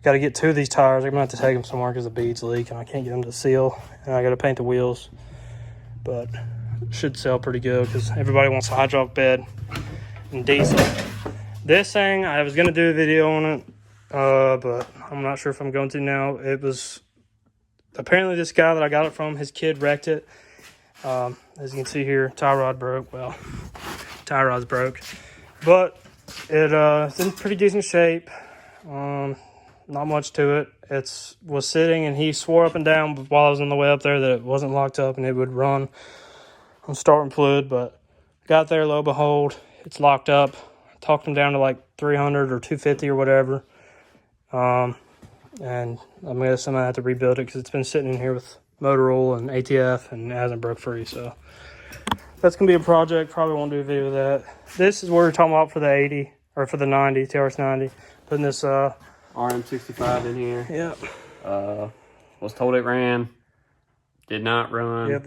Got to get 2 of these tires. I'm going to have to take them somewhere because the beads leak and I can't get them to seal. And I got to paint the wheels. But should sell pretty good because everybody wants a hydraulic bed and diesel. This thing, I was going to do a video on it, but I'm not sure if I'm going to now. It was apparently this guy that I got it from, his kid wrecked it. As you can see here, tie rod broke. Well, tie rod's broke. But it's in pretty decent shape. Not much to it. It was sitting, and he swore up and down while I was on the way up there that it wasn't locked up and it would run on starting fluid. But got there, lo and behold, it's locked up. Talked him down to like 300 or 250 or whatever. And I'm gonna have to rebuild it because it's been sitting in here with motor oil and ATF and it hasn't broke free. So that's gonna be a project. Probably won't do a video of that. This is what we're talking about for the 80 or for the 90 TRS 90. Putting this RM65 in here. Yep. Was told it ran. Did not run. Yep.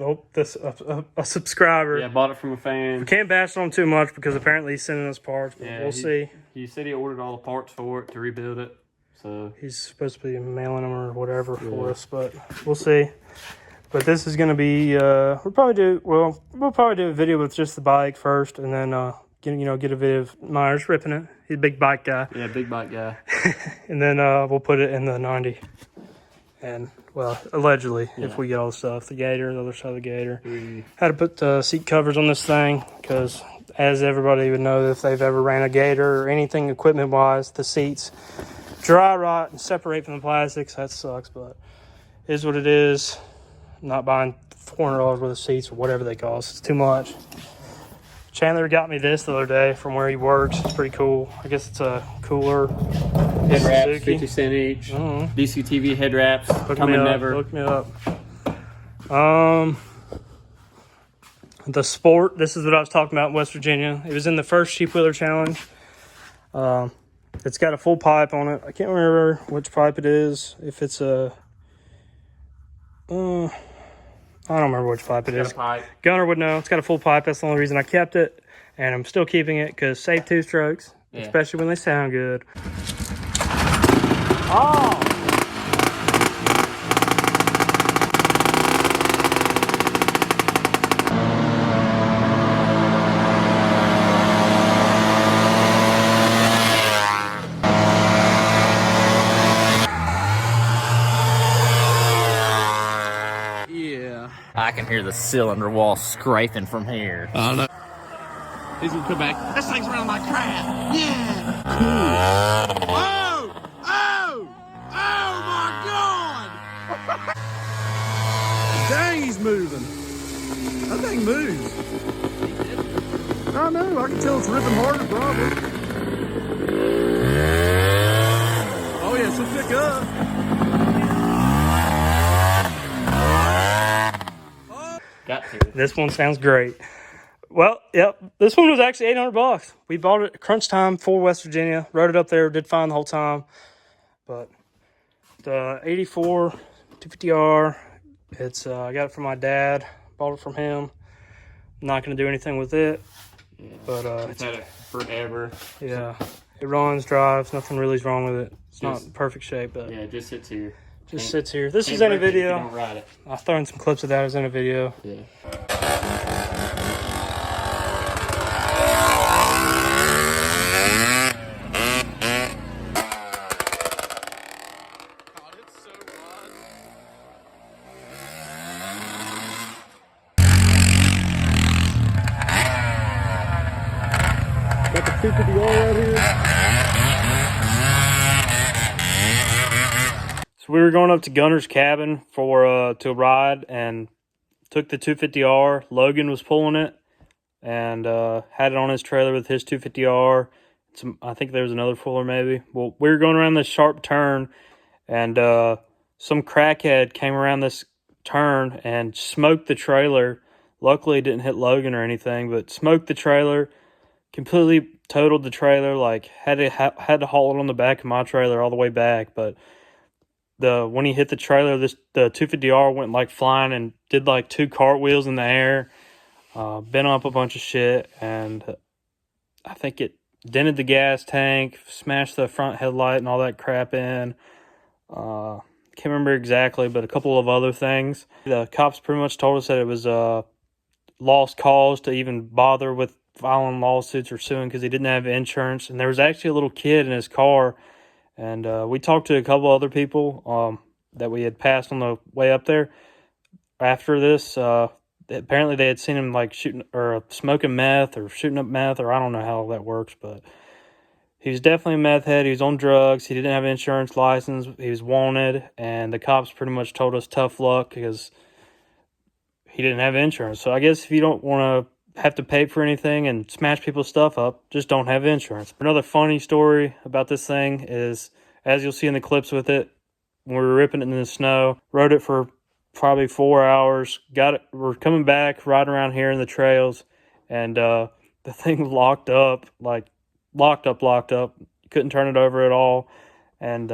A subscriber. Yeah, bought it from a fan. We can't bash on him too much because apparently he's sending us parts. But Yeah, we'll see. He said he ordered all the parts for it to rebuild it. So He's supposed to be mailing them or whatever for us, but we'll see. But this is going to be, we'll probably do a video with just the bike first, and then get a video of Myers ripping it. He's a big bike guy. yeah, big bike guy. And then we'll put it in the 90. And, well, allegedly, if we get all the stuff. The Gator, the other side of the Gator. Had to put seat covers on this thing because, as everybody would know, if they've ever ran a Gator or anything equipment-wise, the seats dry rot and separate from the plastics. That sucks, but it is what it is. I'm not buying $400 worth of seats or whatever they cost. It's too much. Chandler got me this the other day from where he works. It's pretty cool. I guess it's a cooler. Head wraps, Suzuki. 50 cents each. Mm-hmm. Dctv head wraps. Coming never. Look me up. The Sport. This is what I was talking about in West Virginia. It was in the first Sheep Wheeler Challenge. It's got a full pipe on it. I can't remember which pipe it is. If it's a I don't remember which pipe it is. Got a pipe. Gunner would know. It's got a full pipe. That's the only reason I kept it. And I'm still keeping it because save 2 strokes, Yeah. especially when they sound good. Oh! Yeah. I can hear the cylinder wall scraping from here. I know. He's gonna come back. This thing's running like crap. Yeah. Cool. Oh! Oh! Oh my God! Dang, he's moving. That thing moves. I know. I can tell it's ripping harder, probably. Oh yeah, she'll pick up. Got to. This one sounds great. Well, yep. This one was actually $800. We bought it at crunch time for West Virginia. Rode it up there. Did fine the whole time. But the 84 250R, it's I got it from my dad. Bought it from him. Not going to do anything with it. Yeah. But I've had it forever. yeah, it runs, drives. Nothing really's wrong with it. It's not Just- in perfect shape, but Yeah, it just sits here. just sits here. This Can't is in a break it if you video. don't ride it. I'll throw in some clips of that as in a video. Yeah. Got the 250R right here. So we were going up to Gunner's cabin for to ride and took the 250R. Logan was pulling it and had it on his trailer with his 250R. I think there was another fuller maybe. Well, we were going around this sharp turn and some crackhead came around this turn and smoked the trailer. Luckily, it didn't hit Logan or anything, but smoked the trailer. Completely totaled the trailer. Like had to haul it on the back of my trailer all the way back. But when he hit the trailer, the 250R went like flying and did like 2 cartwheels in the air, bent up a bunch of shit, and I think it dented the gas tank, smashed the front headlight and all that crap in. Can't remember exactly, but a couple of other things. The cops pretty much told us that it was lost cause to even bother with filing lawsuits or suing because he didn't have insurance. And there was actually a little kid in his car. And we talked to a couple other people that we had passed on the way up there. After this, apparently they had seen him like shooting or smoking meth or shooting up meth, or I don't know how that works, but he was definitely a meth head. He was on drugs. He didn't have an insurance license. He was wanted, and the cops pretty much told us tough luck because he didn't have insurance. So I guess if you don't want to have to pay for anything and smash people's stuff up, just don't have insurance. Another funny story about this thing is, as you'll see in the clips with it, when we were ripping it in the snow, rode it for probably 4 hours, got it, we're coming back, riding around here in the trails, and the thing locked up, couldn't turn it over at all, and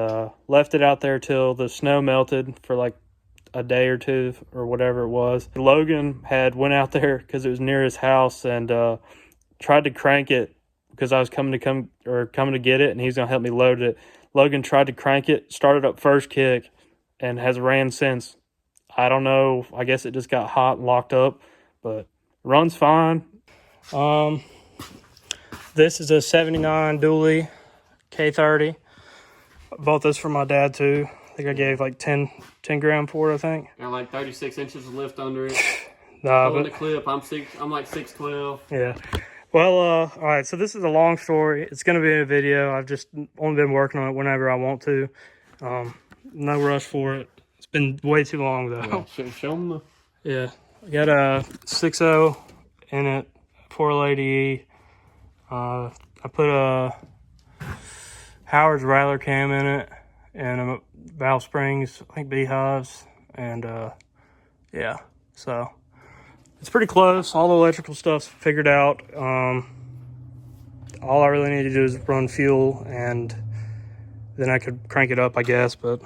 left it out there till the snow melted for like a day or two or whatever it was. Logan had went out there because it was near his house and tried to crank it because I was coming to get it and he's gonna help me load it. Logan tried to crank it, started up first kick, and has ran since. I don't know. I guess it just got hot and locked up, but runs fine. This is a 79 dually K30. I bought this from my dad too. I think I gave like 10 grand for it, I think. Got like 36 inches of lift under it. Nah, Pulling but the clip, I'm like 6'12". yeah. Well, all right, so this is a long story. It's going to be in a video. I've just only been working on it whenever I want to. No rush for it. It's been way too long, though. Yeah, show them the... Yeah. I got a 6.0 in it, 480E. I put a Howard's Rattler cam in it and valve springs, I think beehives, and yeah, so it's pretty close. All the electrical stuff's figured out. All I really need to do is run fuel, and then I could crank it up, I guess, but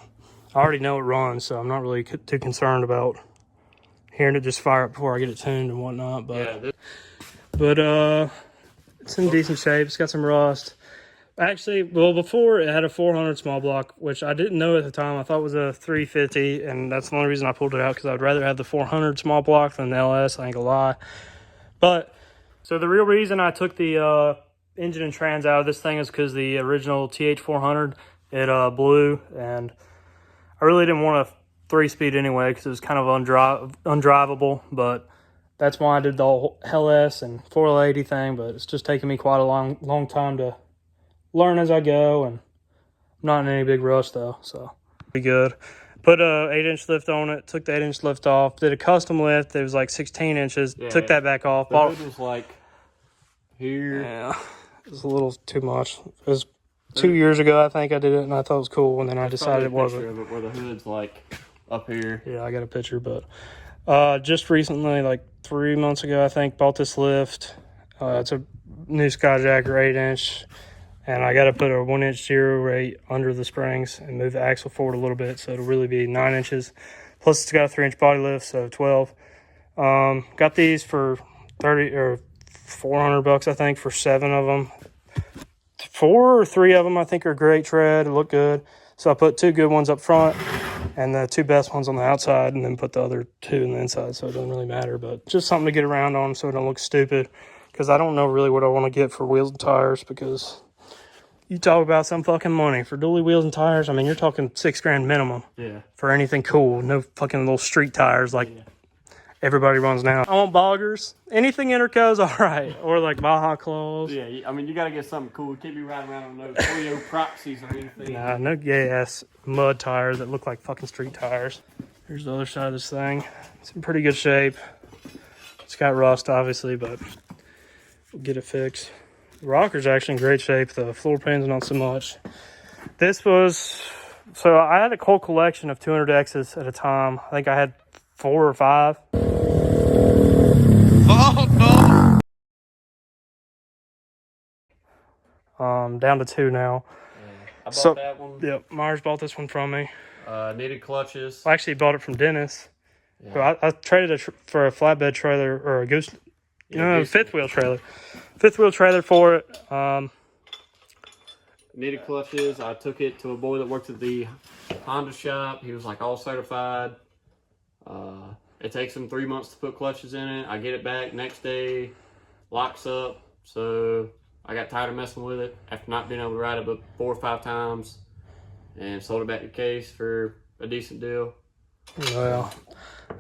I already know it runs, so I'm not really too concerned about hearing it just fire up before I get it tuned and whatnot. But it's in decent shape. It's got some rust. Actually, well, before it had a 400 small block, which I didn't know at the time. I thought it was a 350, and that's the only reason I pulled it out, because I'd rather have the 400 small block than the LS. I ain't gonna lie. But so the real reason I took the engine and trans out of this thing is because the original TH400, it blew, and I really didn't want a 3-speed anyway because it was kind of undrivable. But that's why I did the whole LS and 480 thing. But it's just taking me quite a long time to learn as I go, and I'm not in any big rush though, so be good. Put a 8-inch lift on it, took the 8-inch lift off, did a custom lift. It was like 16 inches, took that back off. The hood was like here. Yeah, it was a little too much. It was 2 years ago, I think I did it, and I thought it was cool, and then I decided it wasn't. Of it where the hood's like up here. Yeah, I got a picture, but just recently, like 3 months ago, I think, bought this lift. It's a new Skyjacker 8-inch. And I got to put a 1-inch zero rate under the springs and move the axle forward a little bit, so it'll really be 9 inches. Plus, it's got a 3-inch body lift, so 12. Got these for $400, I think, for 7 of them. 4 or 3 of them, I think, are great tread. Look good. So I put 2 good ones up front and the 2 best ones on the outside, and then put the other 2 in the inside. So it doesn't really matter, but just something to get around on so it don't look stupid. Because I don't know really what I want to get for wheels and tires, because you talk about some fucking money for dually wheels and tires. I mean, you're talking $6,000 minimum. Yeah. For anything cool. No fucking little street tires like everybody runs now. I want boggers. Anything Interco's all right. Or like Baja Claws. Yeah, I mean, you got to get something cool. You can't be riding around on those Oreo proxies or anything. Nah, no gay-ass mud tires that look like fucking street tires. Here's the other side of this thing. It's in pretty good shape. It's got rust, obviously, but we'll get it fixed. The rocker's actually in great shape. The floor pan's not so much. This was... So I had a whole collection of 200Xs at a time. I think I had 4 or 5. Oh, no! Down to 2 now. I bought that one. Yep, Myers bought this one from me. Needed clutches. I actually bought it from Dennis. Yeah. So I traded it for a flatbed trailer, or a goose... fifth wheel trailer. Fifth wheel trailer for it. Needed clutches. I took it to a boy that worked at the Honda shop. He was like all certified. It takes him 3 months to put clutches in it. I get it back next day, locks up. So I got tired of messing with it after not being able to ride it but 4 or 5 times, and sold it back to Case for a decent deal. Well,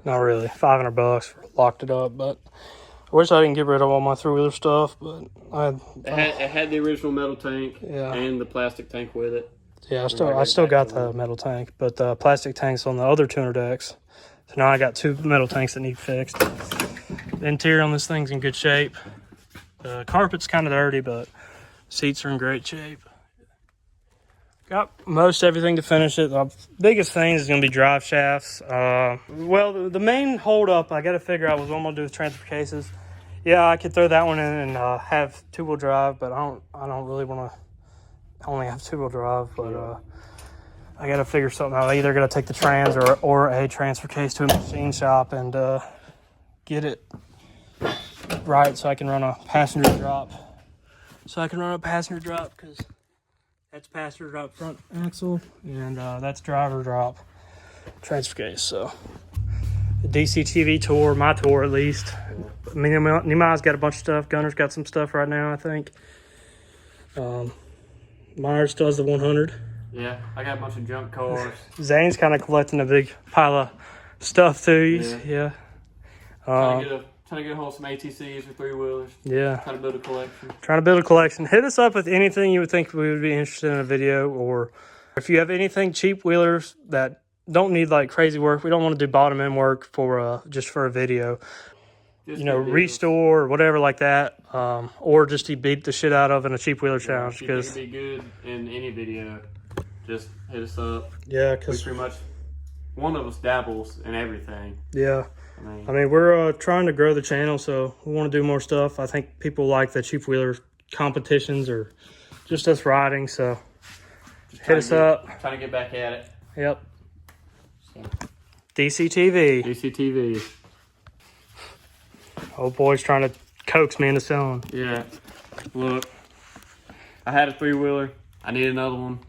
not really. $500. Locked it up, but I wish I didn't get rid of all my 3-wheeler stuff, but It had the original metal tank and the plastic tank with it. Yeah, I still got the metal tank, but the plastic tank's on the other 200X. So now I got 2 metal tanks that need fixed. The interior on this thing's in good shape. The carpet's kind of dirty, but seats are in great shape. Got most everything to finish it. The biggest thing is going to be drive shafts. Well, the main holdup I got to figure out was what I'm going to do with transfer cases. Yeah, I could throw that one in and have 2-wheel drive, but I don't really want to only have 2-wheel drive. But I got to figure something out. I either got to take the trans or a transfer case to a machine shop and get it right so I can run a passenger drop. Because that's passenger drop front axle, and that's driver drop transfer case. So the Dctv tour, my tour at least. I mean, Nemai's got a bunch of stuff. Gunner's got some stuff right now, I think. Myers still has the 100. Yeah, I got a bunch of junk cars. Zane's kind of collecting a big pile of stuff too. Yeah. Trying to get a hold of some ATCs or 3-wheelers. Yeah. Trying to build a collection. Hit us up with anything you would think we would be interested in a video, or if you have anything cheap wheelers that don't need like crazy work. We don't want to do bottom end work for just for a video. Just restore or whatever like that, or just to beat the shit out of in a cheap wheeler challenge. If you think it'd be good in any video, just hit us up. Yeah, we because pretty much, one of us dabbles in everything. Yeah. I mean, we're trying to grow the channel, so we want to do more stuff. I think people like the cheap wheeler competitions or just us riding, so hit us up. Trying to get back at it. Yep. Dctv. Dctv. Old boy's trying to coax me into selling. Yeah. Look, I had a 3-wheeler. I need another one.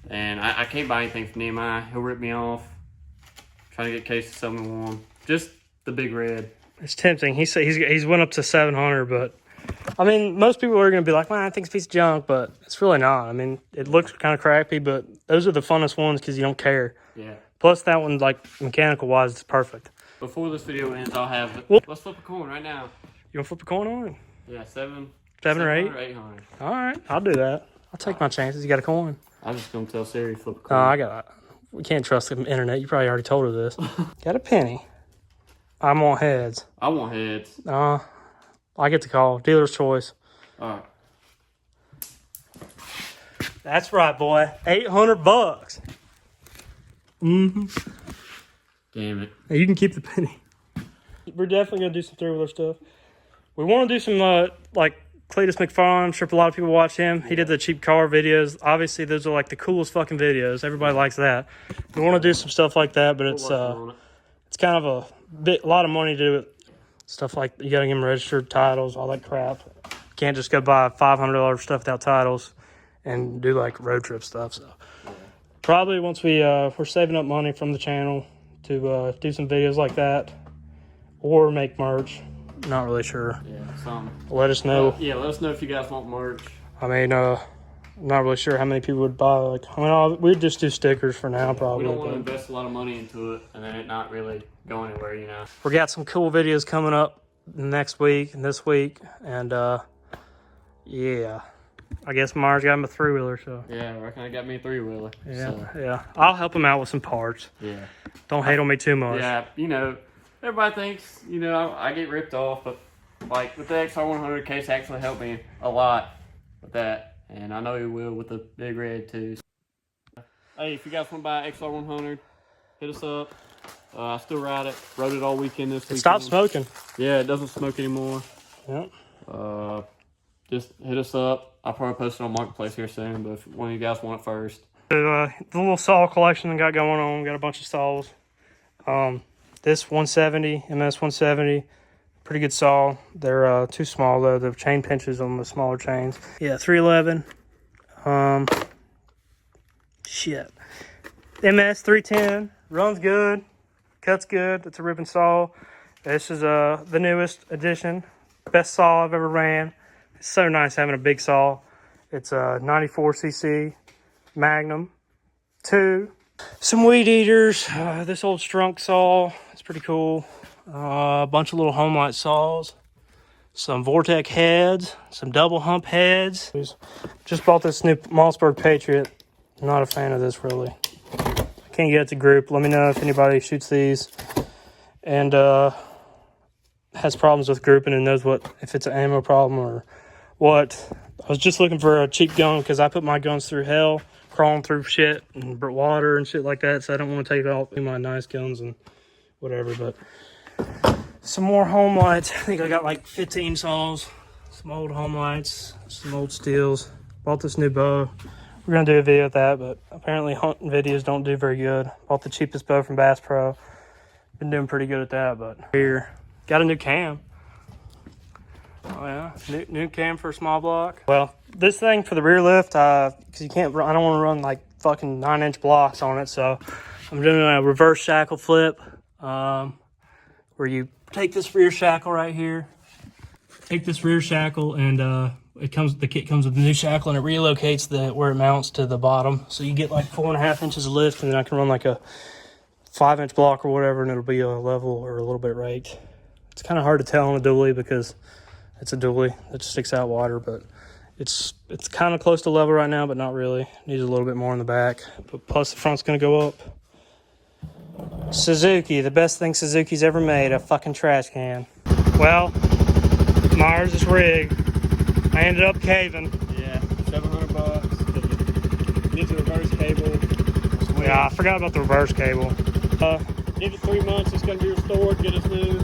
And I can't buy anything from Nehemiah. He'll rip me off. Trying to get Casey something warm. Just the big red. It's tempting. He said he's went up to 700, but I mean, most people are going to be like, man, I think it's a piece of junk, but it's really not. I mean, it looks kind of crappy, but those are the funnest ones because you don't care. Yeah. Plus, that one, like, mechanical-wise, it's perfect. Before this video ends, I'll have... Let's flip a coin right now. You want to flip a coin on it? Yeah, 7 or 8? 800. All right, I'll do that. I'll take my chances. You got a coin? I was just going to tell Siri to flip a coin. Oh, I got it. We can't trust the internet. You probably already told her this. Got a penny. I'm on heads. I want heads. I get the call. Dealer's choice. All right. That's right, boy. $800. Mm-hmm. Damn it. Hey, you can keep the penny. We're definitely going to do some 3-wheeler stuff. We want to do some, like, Cletus McFarlane. I'm sure a lot of people watch him. He did the cheap car videos. Obviously, those are, like, the coolest fucking videos. Everybody likes that. We want to do some stuff like that, but it's kind of a lot of money to do it. Stuff like you got to get them registered, titles, all that crap. You can't just go buy $500 stuff without titles and do, like, road trip stuff. So probably once we're saving up money from the channel to do some videos like that or make merch. Not really sure. Yeah, some. Let us know. Yeah, let us know if you guys want merch. I mean, I'm not really sure how many people would buy. Like, I mean, we'd just do stickers for now, probably. We don't want to invest a lot of money into it and then it not really go anywhere, you know. We got some cool videos coming up next week and this week, and yeah, I guess Mars got him a 3-wheeler, so. Yeah, I reckon I got me a 3-wheeler. Yeah, so. yeah. I'll help him out with some parts. Yeah. Don't hate on me too much. Yeah, you know, everybody thinks, you know, I get ripped off, but like with the XR100, Case actually helped me a lot with that, and I know he will with the big red too. Hey, if you guys want to buy XR100, hit us up. I still ride it. Rode it all weekend this weekend. Stop smoking. Yeah, it doesn't smoke anymore. Yep. Just hit us up. I'll probably post it on Marketplace here soon, but if one of you guys want it first. The little saw collection I got going on, got a bunch of saws. This 170, MS 170, pretty good saw. They're too small though. The chain pinches on the smaller chains. Yeah, 311. Shit. MS 310 runs good, cuts good. It's a ripping saw. This is the newest edition, best saw I've ever ran. It's so nice having a big saw. It's a 94cc Magnum 2. Some weed eaters. This old Strunk saw. It's pretty cool. A bunch of little home light saws. Some Vortec heads. Some double hump heads. Just bought this new Mossberg Patriot. Not a fan of this really. Can't get it to group. Let me know if anybody shoots these and has problems with grouping and knows if it's an ammo problem or what. I was just looking for a cheap gun because I put my guns through hell, crawling through shit and water and shit like that, so I don't want to take all my nice guns and whatever. But some more home lights. I think I got like 15 saws, some old home lights, some old steels. Bought this new bow. We're gonna do a video with that, but apparently hunting videos don't do very good. Bought the cheapest bow from Bass Pro. Been doing pretty good at that, but here got a new cam. Oh yeah, new cam for a small block. Well, this thing for the rear lift, because you can't run, I don't want to run like fucking 9-inch blocks on it, so I'm doing a reverse shackle flip, where you take this rear shackle right here, take this rear shackle, and the kit comes with the new shackle, and it relocates where it mounts to the bottom, so you get like 4.5 inches of lift, and then I can run like a 5-inch block or whatever, and it'll be a level or a little bit raked. It's kind of hard to tell on a dually because it's a dually that sticks out water, but it's kind of close to level right now, but not really. Needs a little bit more in the back. But plus the front's gonna go up. Suzuki, the best thing Suzuki's ever made, a fucking trash can. Well, Myers is rigged. I ended up caving. Yeah, $700. Needs a reverse cable. Yeah, I forgot about the reverse cable. Give it 3 months, it's gonna be restored, get us new.